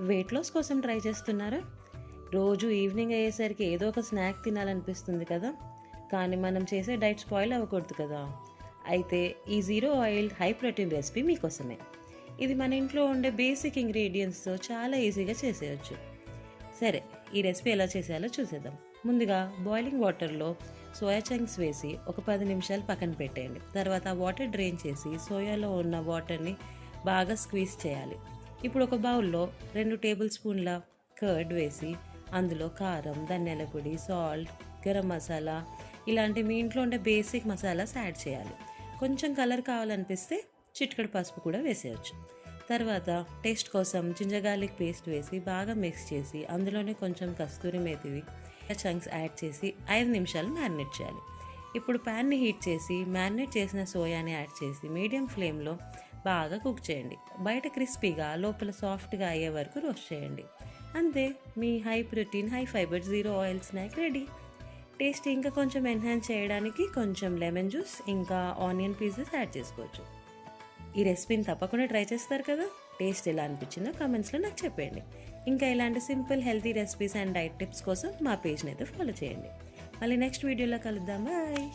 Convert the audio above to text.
Weight loss కోసం try చేస్తున్నారా? రోజు ఈవినింగ్ అయ్యేసరికి ఏదో ఒక స్నాక్ తినాలనిపిస్తుంది కదా, కానీ మనం చేసే డైట్ స్పాయిల్ అవ్వకూడదు కదా. అయితే ఈ zero oil high protein recipe మీకోసమే. ఇది మన ఇంట్లో ఉండే బేసిక్ ఇంగ్రీడియంట్స్తో చాలా ఈజీగా చేసేయచ్చు. సరే, ఈ రెసిపీ ఎలా చేసేయాలో చూసేద్దాం. ముందుగా బాయిలింగ్ వాటర్లో సోయా చంక్స్ వేసి ఒక 10 నిమిషాలు పక్కన పెట్టేయండి. తర్వాత వాటర్ డ్రైన్ చేసి సోయాలో ఉన్న వాటర్ని బాగా స్క్వీజ్ చేయాలి. ఇప్పుడు ఒక బౌల్లో 2 టేబుల్ స్పూన్ల కర్డ్ వేసి అందులో కారం, ధనియాల పొడి, సాల్ట్, గరం మసాలా ఇలాంటి మీ ఇంట్లో ఉండే బేసిక్ మసాలాస్ యాడ్ చేయాలి. కొంచెం కలర్ కావాలనిపిస్తే చిటికెడు పసుపు కూడా వేసేయచ్చు. తర్వాత టేస్ట్ కోసం జింజర్ గార్లిక్ పేస్ట్ వేసి బాగా మిక్స్ చేసి అందులోనే కొంచెం కస్తూరి మేతివి చంక్స్ యాడ్ చేసి 5 నిమిషాలు మ్యారినేట్ చేయాలి. ఇప్పుడు ప్యాన్ని హీట్ చేసి మ్యారినేట్ చేసిన సోయాని యాడ్ చేసి మీడియం ఫ్లేమ్లో బాగా కుక్ చేయండి. బయట క్రిస్పీగా లోపల సాఫ్ట్గా అయ్యే వరకు రోస్ట్ చేయండి. అంతే, మీ high protein high fibre zero oil snack ready. Taste ఇంకా కొంచెం ఎన్హాన్స్ చేయడానికి కొంచెం లెమన్ జ్యూస్ ఇంకా ఆనియన్ పీసెస్ యాడ్ చేసుకోవచ్చు. ఈ రెసిపీని తప్పకుండా ట్రై చేస్తారు కదా. టేస్ట్ ఎలా అనిపించిందో కామెంట్స్లో నాకు చెప్పండి. ఇంకా ఇలాంటి simple healthy recipes and diet tips కోసం మా పేజ్ని అయితే ఫాలో చేయండి. మళ్ళీ నెక్స్ట్ వీడియోలో కలుద్దాం. బాయ్.